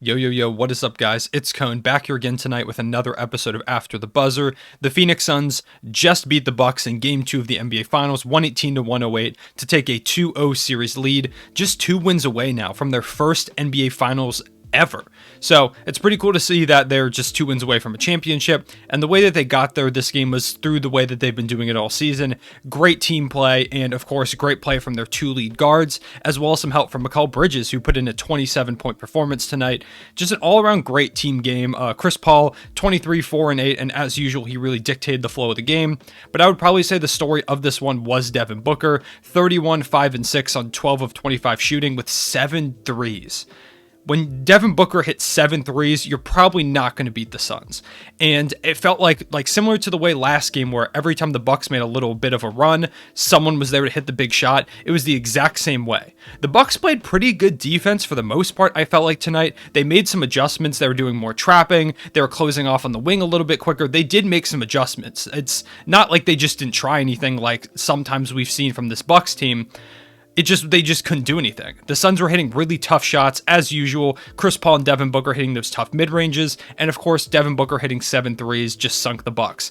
Yo, what is up, guys? It's Cone back here again tonight with another episode of After the Buzzer. The Phoenix Suns just beat the Bucks in Game 2 of the NBA Finals, 118-108, to take a 2-0 series lead, just 2 wins away now from their first NBA Finals ever. So it's pretty cool to see that they're just 2 wins away from a championship, and the way that they got there this game was through the way that they've been doing it all season. Great team play, and of course great play from their 2 lead guards, as well as some help from Mikal Bridges, who put in a 27-point performance tonight. Just an all-around great team game. Chris Paul, 23, 4, and 8, and as usual, he really dictated the flow of the game. But I would probably say the story of this one was Devin Booker, 31, 5, and 6 on 12 of 25 shooting with 7 threes. When Devin Booker hits 7 threes, you're probably not going to beat the Suns. And it felt like similar to the way last game where every time the Bucks made a little bit of a run, someone was there to hit the big shot. It was the exact same way. The Bucks played pretty good defense for the most part, I felt like tonight. They made some adjustments. They were doing more trapping. They were closing off on the wing a little bit quicker. They did make some adjustments. It's not like they just didn't try anything like sometimes we've seen from this Bucks team. They just couldn't do anything. The Suns were hitting really tough shots, as usual. Chris Paul and Devin Booker hitting those tough mid-ranges, and of course, Devin Booker hitting 7 threes just sunk the Bucks.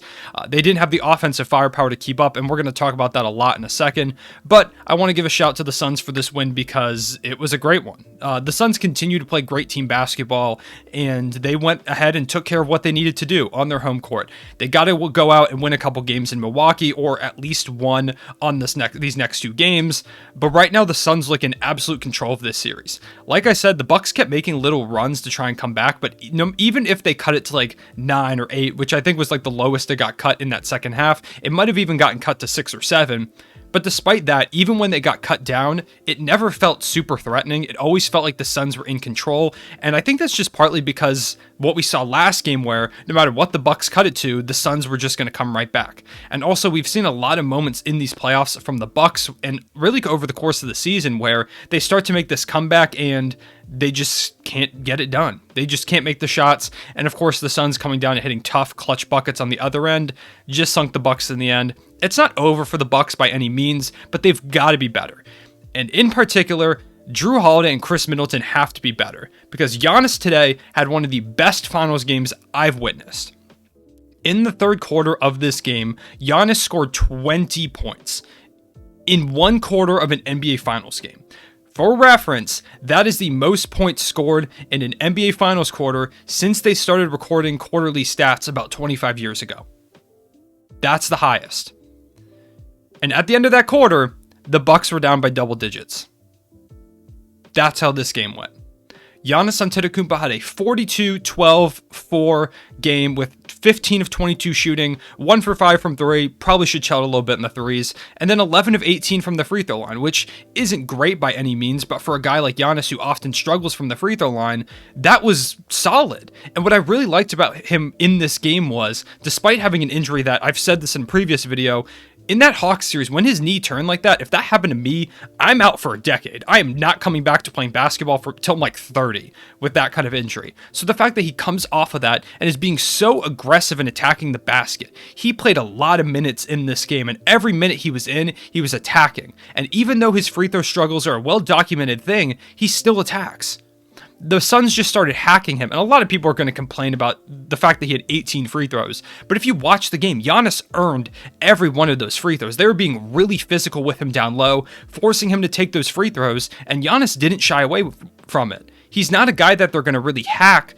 They didn't have the offensive firepower to keep up, and we're going to talk about that a lot in a second, but I want to give a shout to the Suns for this win because it was a great one. The Suns continue to play great team basketball, and they went ahead and took care of what they needed to do on their home court. They got to go out and win a couple games in Milwaukee, or at least one on these next 2 games, but right now the Suns look in absolute control of this series. Like I said, the Bucks kept making little runs to try and come back, but even if they cut it to like 9 or 8, which I think was like the lowest it got cut in that second half, it might have even gotten cut to 6 or 7. But despite that, even when they got cut down, it never felt super threatening. It always felt like the Suns were in control. And I think that's just partly because what we saw last game where no matter what the Bucks cut it to, the Suns were just going to come right back. And also we've seen a lot of moments in these playoffs from the Bucks and really over the course of the season where they start to make this comeback and they just can't get it done. They just can't make the shots. And of course, the Suns coming down and hitting tough clutch buckets on the other end just sunk the Bucks in the end. It's not over for the Bucks by any means, but they've got to be better. And in particular, Jrue Holiday and Chris Middleton have to be better because Giannis today had one of the best finals games I've witnessed. In the third quarter of this game, Giannis scored 20 points in one quarter of an NBA Finals game. For reference, that is the most points scored in an NBA Finals quarter since they started recording quarterly stats about 25 years ago. That's the highest. And at the end of that quarter, the Bucks were down by double digits. That's how this game went. Giannis Antetokounmpo had a 42-12-4 game with 15 of 22 shooting, 1 for 5 from 3, probably should shout a little bit in the threes, and then 11 of 18 from the free throw line, which isn't great by any means, but for a guy like Giannis who often struggles from the free throw line, that was solid. And what I really liked about him in this game was, despite having an injury that I've said this in a previous video, in that Hawks series, when his knee turned like that, if that happened to me, I'm out for a decade. I am not coming back to playing basketball till I'm like 30 with that kind of injury. So the fact that he comes off of that and is being so aggressive in attacking the basket, he played a lot of minutes in this game, and every minute he was in, he was attacking. And even though his free throw struggles are a well-documented thing, he still attacks. The Suns just started hacking him, and a lot of people are going to complain about the fact that he had 18 free throws. But if you watch the game, Giannis earned every one of those free throws. They were being really physical with him down low, forcing him to take those free throws, and Giannis didn't shy away from it. He's not a guy that they're going to really hack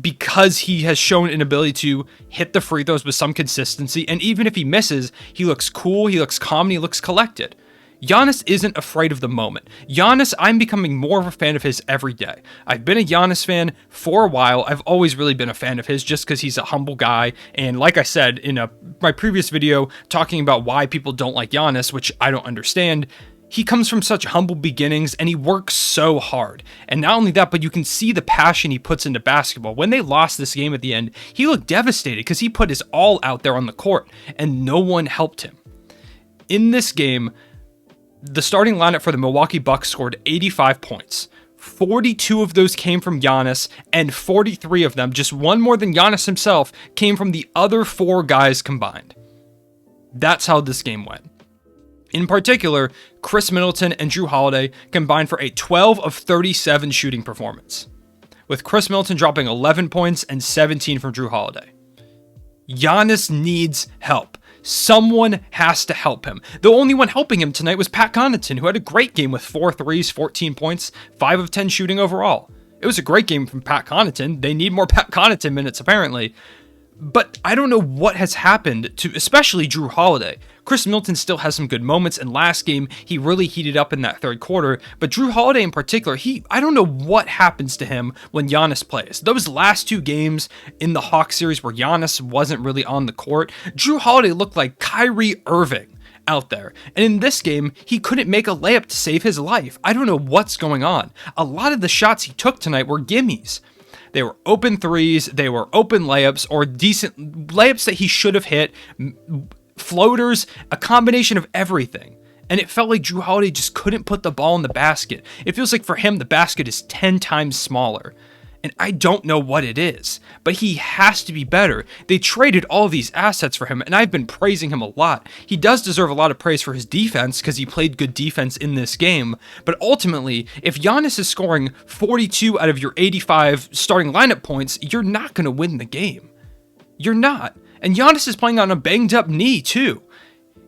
because he has shown an ability to hit the free throws with some consistency, and even if he misses, he looks cool, he looks calm, and he looks collected. Giannis isn't afraid of the moment. Giannis, I'm becoming more of a fan of his every day. I've been a Giannis fan for a while. I've always really been a fan of his just because he's a humble guy. And like I said in my previous video talking about why people don't like Giannis, which I don't understand, he comes from such humble beginnings and he works so hard. And not only that, but you can see the passion he puts into basketball. When they lost this game at the end, he looked devastated because he put his all out there on the court and no one helped him. In this game, the starting lineup for the Milwaukee Bucks scored 85 points. 42 of those came from Giannis, and 43 of them, just one more than Giannis himself, came from the other 4 guys combined. That's how this game went. In particular, Chris Middleton and Jrue Holiday combined for a 12 of 37 shooting performance. with Chris Middleton dropping 11 points and 17 from Jrue Holiday. Giannis needs help. Someone has to help him. The only one helping him tonight was Pat Connaughton, who had a great game with 4 threes, 14 points, 5 of 10 shooting overall. It was a great game from Pat Connaughton. They need more Pat Connaughton minutes, apparently. But I don't know what has happened to especially Jrue Holiday. Chris Middleton still has some good moments, and last game he really heated up in that third quarter. But Jrue Holiday in particular, I don't know what happens to him when Giannis plays. Those last 2 games in the Hawks series where Giannis wasn't really on the court, Jrue Holiday looked like Kyrie Irving out there. And in this game, he couldn't make a layup to save his life. I don't know what's going on. A lot of the shots he took tonight were gimmies. They were open threes, they were open layups, or decent layups that he should have hit, floaters, a combination of everything. And it felt like Jrue Holiday just couldn't put the ball in the basket. It feels like for him, the basket is 10 times smaller. And I don't know what it is, but he has to be better. They traded all of these assets for him, and I've been praising him a lot. He does deserve a lot of praise for his defense because he played good defense in this game. But ultimately, if Giannis is scoring 42 out of your 85 starting lineup points, you're not going to win the game. You're not. And Giannis is playing on a banged up knee too.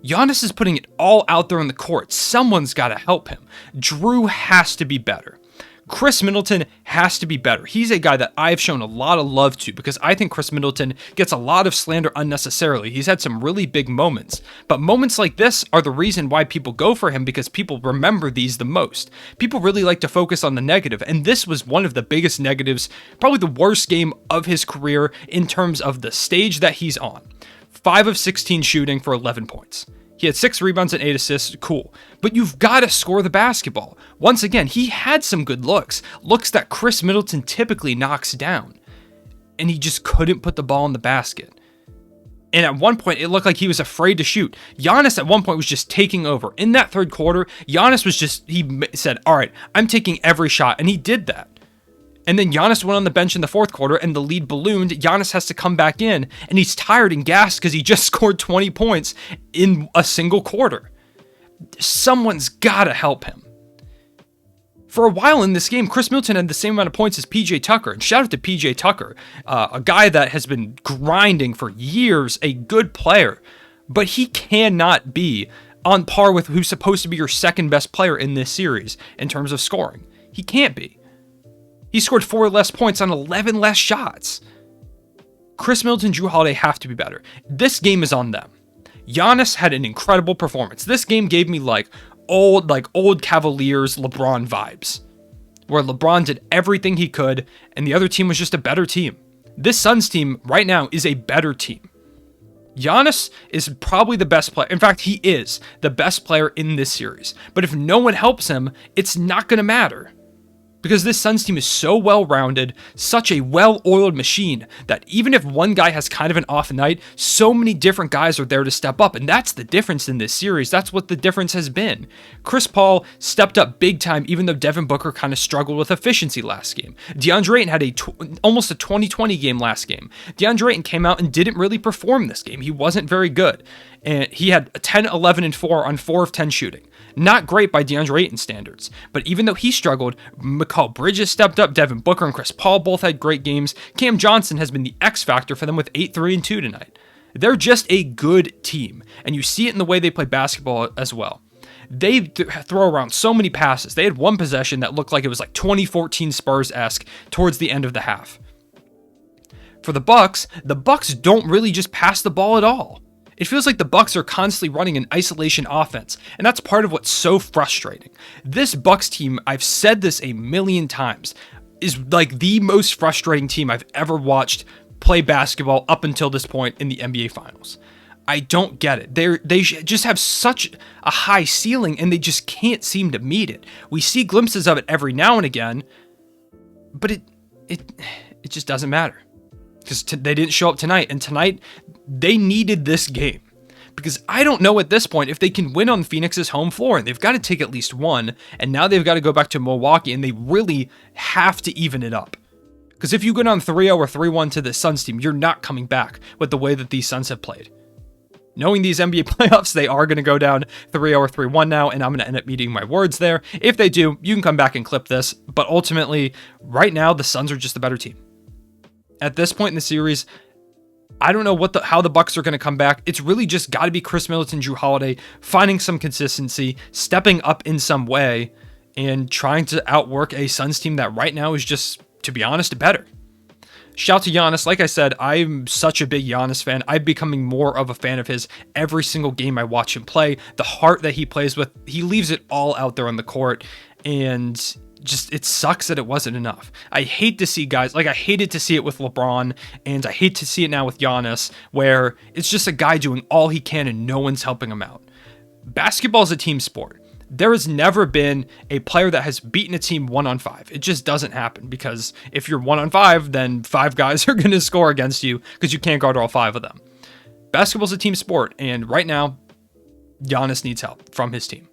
Giannis is putting it all out there on the court. Someone's got to help him. Jrue has to be better. Chris Middleton has to be better. He's a guy that I've shown a lot of love to because I think Chris Middleton gets a lot of slander unnecessarily. He's had some really big moments, but moments like this are the reason why people go for him because people remember these the most. People really like to focus on the negative, and this was one of the biggest negatives, probably the worst game of his career in terms of the stage that he's on. 5 of 16 shooting for 11 points. He had 6 rebounds and 8 assists, cool. But you've got to score the basketball. Once again, he had some good looks that Chris Middleton typically knocks down. And he just couldn't put the ball in the basket. And at one point, it looked like he was afraid to shoot. Giannis at one point was just taking over. In that third quarter, Giannis he said, all right, I'm taking every shot. And he did that. And then Giannis went on the bench in the fourth quarter and the lead ballooned. Giannis has to come back in and he's tired and gassed because he just scored 20 points in a single quarter. Someone's got to help him. For a while in this game, Chris Middleton had the same amount of points as PJ Tucker. And shout out to PJ Tucker, a guy that has been grinding for years, a good player. But he cannot be on par with who's supposed to be your second best player in this series in terms of scoring. He can't be. He scored 4 less points on 11 less shots. Chris Middleton and Jrue Holiday have to be better. This game is on them. Giannis had an incredible performance. This game gave me like old Cavaliers LeBron vibes, where LeBron did everything he could and the other team was just a better team. This Suns team right now is a better team. Giannis is probably the best player. In fact, he is the best player in this series. But if no one helps him, it's not going to matter. Because this Suns team is so well-rounded, such a well-oiled machine, that even if one guy has kind of an off night, so many different guys are there to step up. And that's the difference in this series. That's what the difference has been. Chris Paul stepped up big time, even though Devin Booker kind of struggled with efficiency last game. DeAndre Ayton had almost a 20-20 game last game. DeAndre Ayton came out and didn't really perform this game. He wasn't very good. And he had 10, 11, and 4 on 4 of 10 shooting. Not great by DeAndre Ayton standards. But even though he struggled, Mikal Bridges stepped up, Devin Booker and Chris Paul both had great games. Cam Johnson has been the X factor for them with 8, 3, and 2 tonight. They're just a good team. And you see it in the way they play basketball as well. They throw around so many passes. They had one possession that looked like it was like 2014 Spurs-esque towards the end of the half. For the Bucks don't really just pass the ball at all. It feels like the Bucks are constantly running an isolation offense, and that's part of what's so frustrating. This Bucks team, I've said this a million times, is like the most frustrating team I've ever watched play basketball up until this point in the NBA Finals. I don't get it. They just have such a high ceiling, and they just can't seem to meet it. We see glimpses of it every now and again, but it just doesn't matter. Because they didn't show up tonight, and tonight they needed this game. Because I don't know at this point if they can win on Phoenix's home floor, and they've got to take at least one, and now they've got to go back to Milwaukee, and they really have to even it up. Because if you go down 3-0 or 3-1 to the Suns team, you're not coming back with the way that these Suns have played. Knowing these NBA playoffs, they are going to go down 3-0 or 3-1 now, and I'm going to end up eating my words there. If they do, you can come back and clip this. But ultimately, right now, the Suns are just the better team. At this point in the series, I don't know how the Bucks are going to come back. It's really just got to be Chris Middleton, Jrue Holiday, finding some consistency, stepping up in some way, and trying to outwork a Suns team that right now is just, to be honest, better. Shout to Giannis. Like I said, I'm such a big Giannis fan. I'm becoming more of a fan of his every single game I watch him play. The heart that he plays with, he leaves it all out there on the court, and just it sucks that it wasn't enough. I hate to see guys, like I hated to see it with LeBron, and I hate to see it now with Giannis, where it's just a guy doing all he can and no one's helping him out. Basketball is a team sport. There has never been a player that has beaten a team 1-on-5. It just doesn't happen, because if you're 1-on-5, then 5 guys are going to score against you because you can't guard all 5 of them. Basketball's a team sport, and right now, Giannis needs help from his team.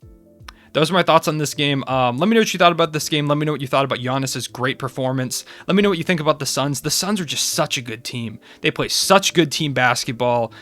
Those are my thoughts on this game. Let me know what you thought about this game. Let me know what you thought about Giannis's great performance. Let me know what you think about the Suns. The Suns are just such a good team. They play such good team basketball.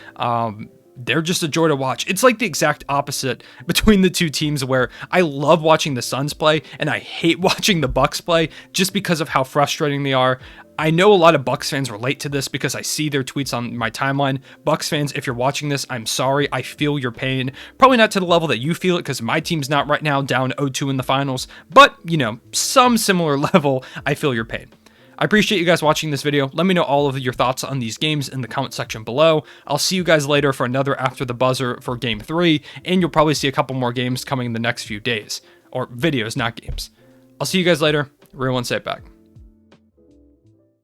They're just a joy to watch. It's like the exact opposite between the two teams, where I love watching the Suns play and I hate watching the Bucks play just because of how frustrating they are. I know a lot of Bucks fans relate to this because I see their tweets on my timeline. Bucks fans, if you're watching this, I'm sorry. I feel your pain. Probably not to the level that you feel it, because my team's not right now down 0-2 in the finals, but, you know, some similar level, I feel your pain. I appreciate you guys watching this video. Let me know all of your thoughts on these games in the comment section below. I'll see you guys later for another After the Buzzer for Game 3, and you'll probably see a couple more games coming in the next few days. Or videos, not games. I'll see you guys later. Real one, say it back.